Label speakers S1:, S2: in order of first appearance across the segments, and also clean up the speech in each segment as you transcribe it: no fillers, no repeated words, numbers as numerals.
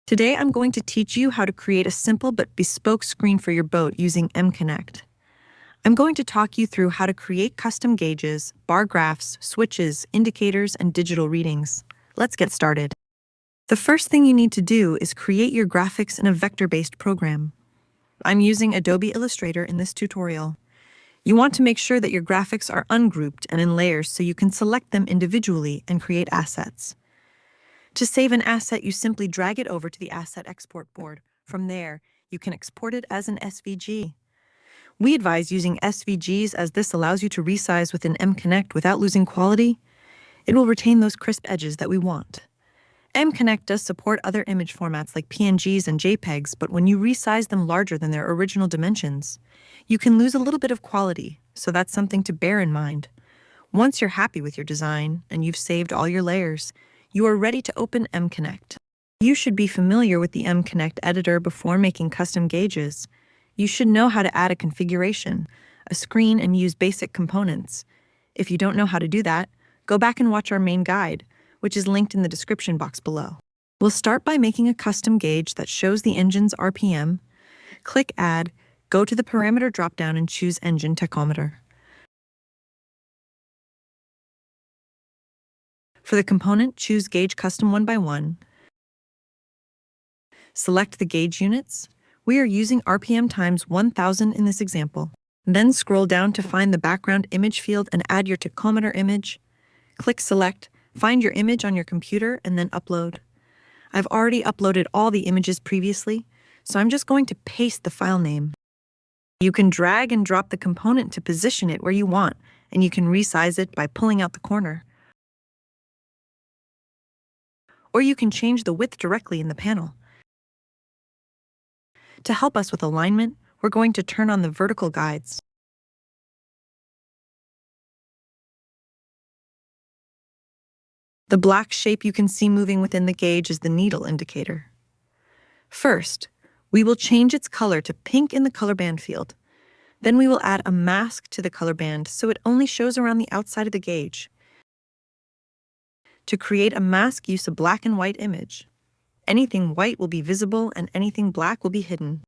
S1: Today, I'm going to teach you how to create a simple but bespoke screen for your boat using MConnect. I'm going to talk you through how to create custom gauges, bar graphs, switches, indicators, and digital readings. Let's get started. The first thing you need to do is create your graphics in a vector-based program. I'm using Adobe Illustrator in this tutorial. You want to make sure that your graphics are ungrouped and in layers so you can select them individually and create assets. To save an asset, you simply drag it over to the Asset Export board. From there, you can export it as an SVG. We advise using SVGs as this allows you to resize within MConnect without losing quality. It will retain those crisp edges that we want. MConnect does support other image formats like PNGs and JPEGs, but when you resize them larger than their original dimensions, you can lose a little bit of quality, so that's something to bear in mind. Once you're happy with your design and you've saved all your layers, you are ready to open MConnect. You should be familiar with the MConnect editor before making custom gauges. You should know how to add a configuration, a screen, and use basic components. If you don't know how to do that, go back and watch our main guide, which is linked in the description box below. We'll start by making a custom gauge that shows the engine's RPM. Click Add, go to the parameter dropdown and choose Engine Tachometer. For the component, choose Gauge Custom 1x1. Select the gauge units. We are using RPM times 1000 in this example. Then scroll down to find the background image field and add your tachometer image. Click Select, find your image on your computer, and then upload. I've already uploaded all the images previously, so I'm just going to paste the file name. You can drag and drop the component to position it where you want, and you can resize it by pulling out the corner. Or you can change the width directly in the panel. To help us with alignment, we're going to turn on the vertical guides. The black shape you can see moving within the gauge is the needle indicator. First, we will change its color to pink in the color band field. Then we will add a mask to the color band so it only shows around the outside of the gauge. To create a mask, use a black and white image. Anything white will be visible and anything black will be hidden.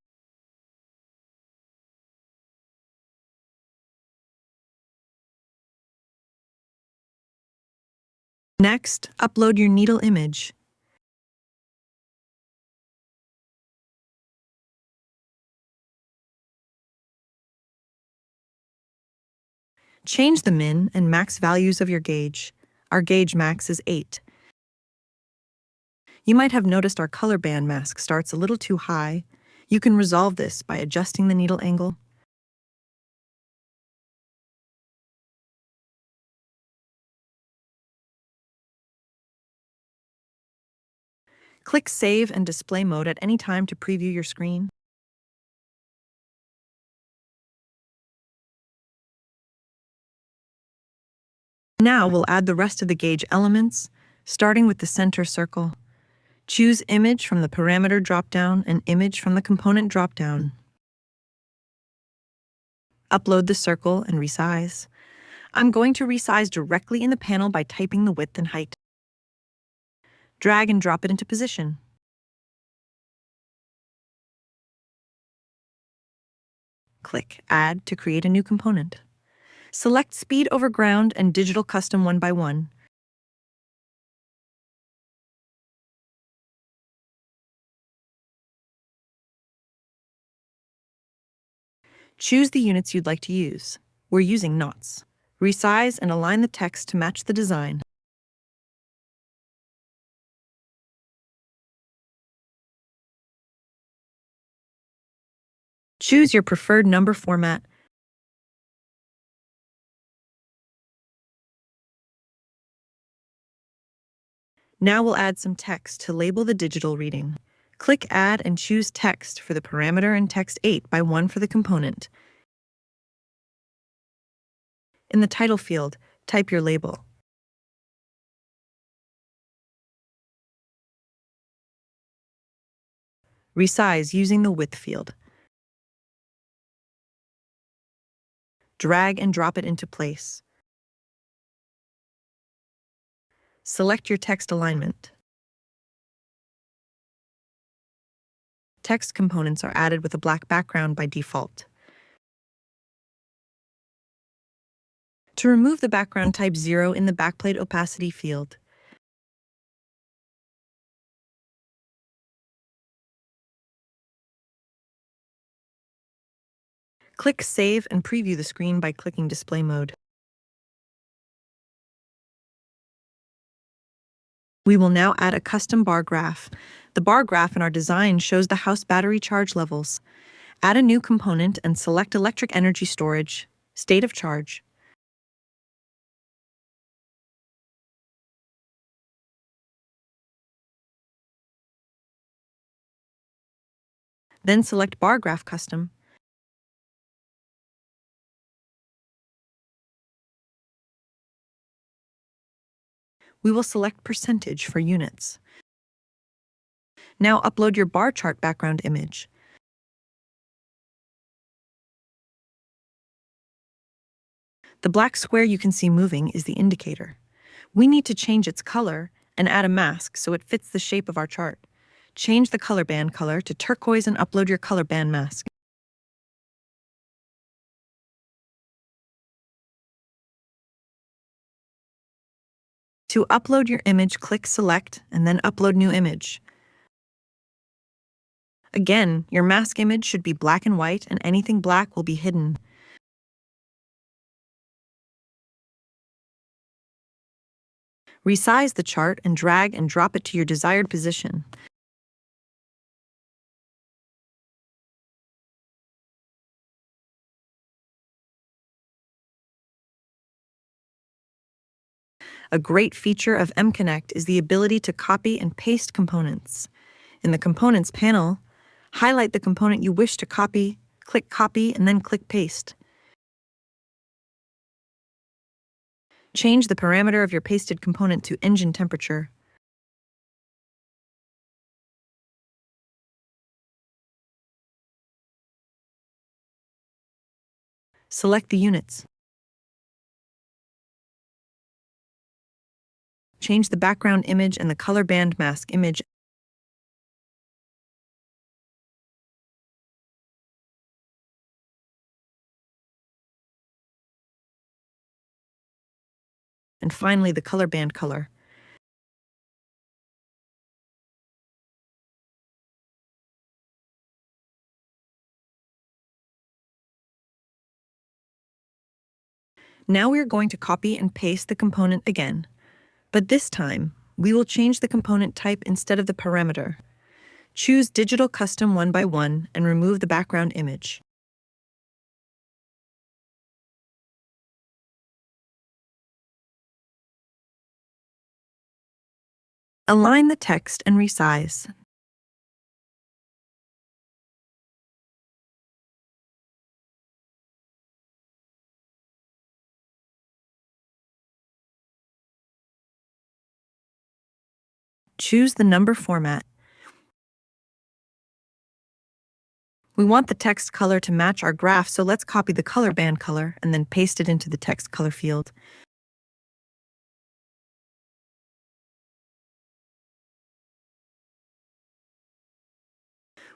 S1: Next, upload your needle image. Change the min and max values of your gauge. Our gauge max is 8. You might have noticed our color band mask starts a little too high. You can resolve this by adjusting the needle angle. Click Save and Display Mode at any time to preview your screen. Now we'll add the rest of the gauge elements, starting with the center circle. Choose Image from the parameter dropdown and Image from the component dropdown. Upload the circle and resize. I'm going to resize directly in the panel by typing the width and height. Drag and drop it into position. Click Add to create a new component. Select Speed over Ground and Digital Custom 1x1. Choose the units you'd like to use. We're using knots. Resize and align the text to match the design. Choose your preferred number format. Now we'll add some text to label the digital reading. Click Add and choose Text for the parameter and Text 8x1 for the component. In the title field, type your label. Resize using the width field. Drag and drop it into place. Select your text alignment. text components are added with a black background by default. To remove the background, type 0 in the backplate opacity field. Click Save and preview the screen by clicking Display Mode. We will now add a custom bar graph. The bar graph in our design shows the house battery charge levels. Add a new component and select Electric Energy Storage, State of Charge. Then select Bar Graph Custom. We will select Percentage for units. Now upload your bar chart background image. The black square you can see moving is the indicator. We need to change its color and add a mask so it fits the shape of our chart. Change the color band color to turquoise and upload your color band mask. To upload your image, click Select and then Upload New Image. Again, your mask image should be black and white, and anything black will be hidden. Resize the chart and drag and drop it to your desired position. A great feature of MConnect is the ability to copy and paste components. In the Components panel, highlight the component you wish to copy, click Copy, and then click Paste. Change the parameter of your pasted component to engine temperature. Select the units. Change the background image and the color band mask image. And finally, the color band color. Now we are going to copy and paste the component again, but this time we will change the component type instead of the parameter. Choose Digital Custom 1x1 and remove the background image. Align the text and resize. Choose the number format. We want the text color to match our graph, so let's copy the color band color and then paste it into the text color field.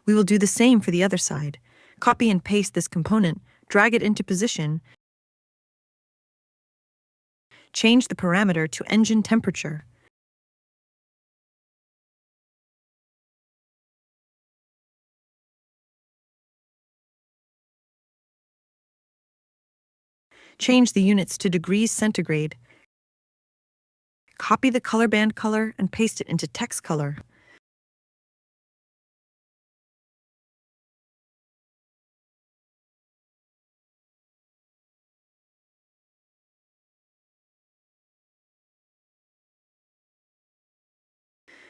S1: We will do the same for the other side. Copy and paste this component, drag it into position, change the parameter to engine temperature. Change the units to degrees centigrade. Copy the color band color and paste it into text color.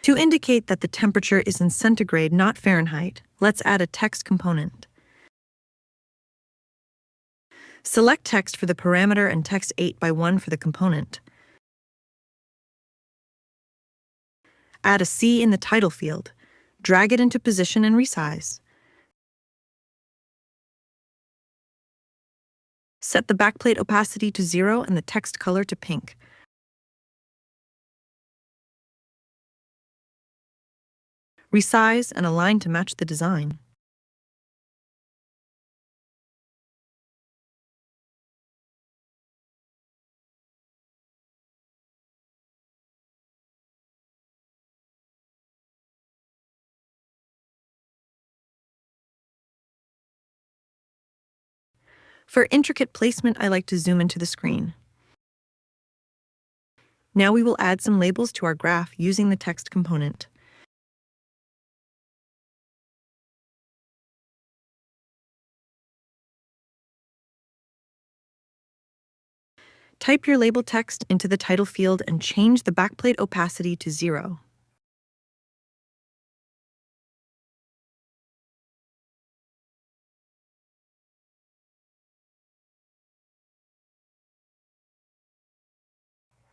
S1: To indicate that the temperature is in centigrade, not Fahrenheit, let's add a text component. Select text for the parameter and text 8x1 for the component. Add a C in the title field. Drag it into position and resize. Set the backplate opacity to 0 and the text color to pink. Resize and align to match the design. For intricate placement, I like to zoom into the screen. Now we will add some labels to our graph using the text component. Type your label text into the title field and change the backplate opacity to 0.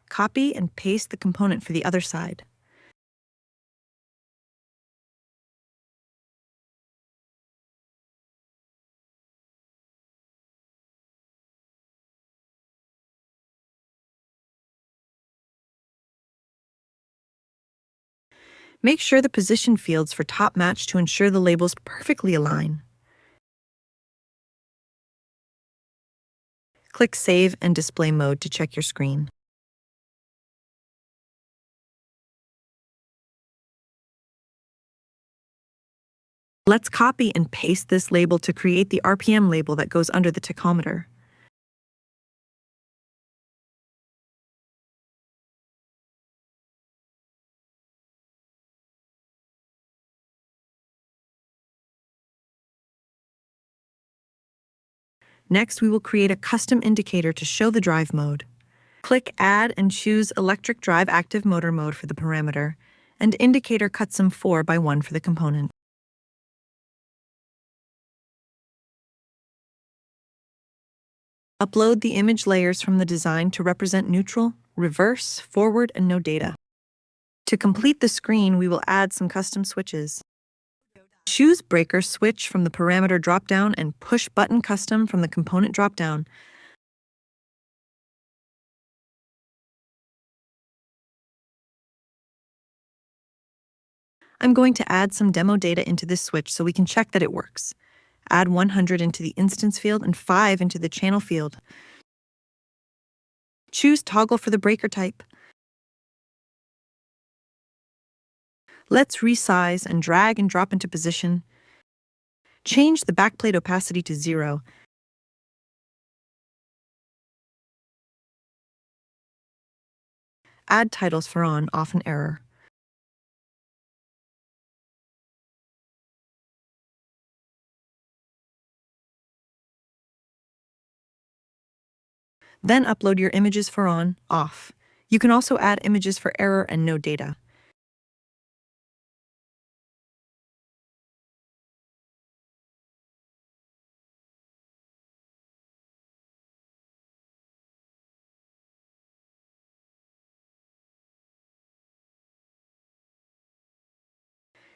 S1: Copy and paste the component for the other side. Make sure the position fields for top match to ensure the labels perfectly align. Click Save and Display Mode to check your screen. Let's copy and paste this label to create the RPM label that goes under the tachometer. Next, we will create a custom indicator to show the drive mode. Click Add and choose Electric Drive Active Motor Mode for the parameter, and Indicator Custom 4x1 for the component. Upload the image layers from the design to represent neutral, reverse, forward, and no data. To complete the screen, we will add some custom switches. Choose Breaker Switch from the parameter dropdown and push Button Custom from the component dropdown. I'm going to add some demo data into this switch so we can check that it works. Add 100 into the instance field and 5 into the channel field. Choose Toggle for the breaker type. Let's resize and drag and drop into position. Change the backplate opacity to 0. Add titles for on, off, and error. Then upload your images for on, off. You can also add images for error and no data.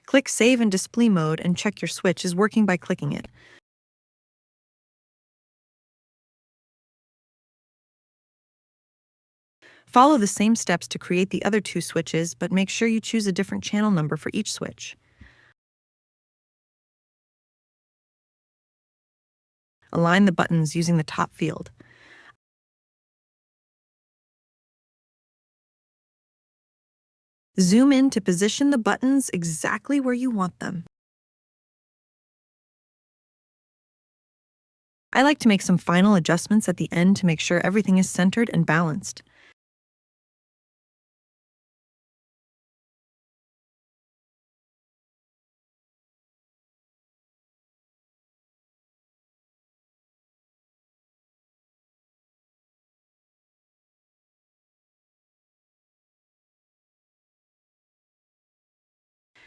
S1: Click Save in Display Mode and check your switch is working by clicking it. Follow the same steps to create the other two switches, but make sure you choose a different channel number for each switch. Align the buttons using the top field. Zoom in to position the buttons exactly where you want them. I like to make some final adjustments at the end to make sure everything is centered and balanced.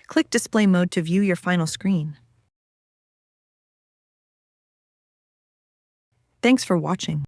S1: Click Display Mode to view your final screen. Thanks for watching.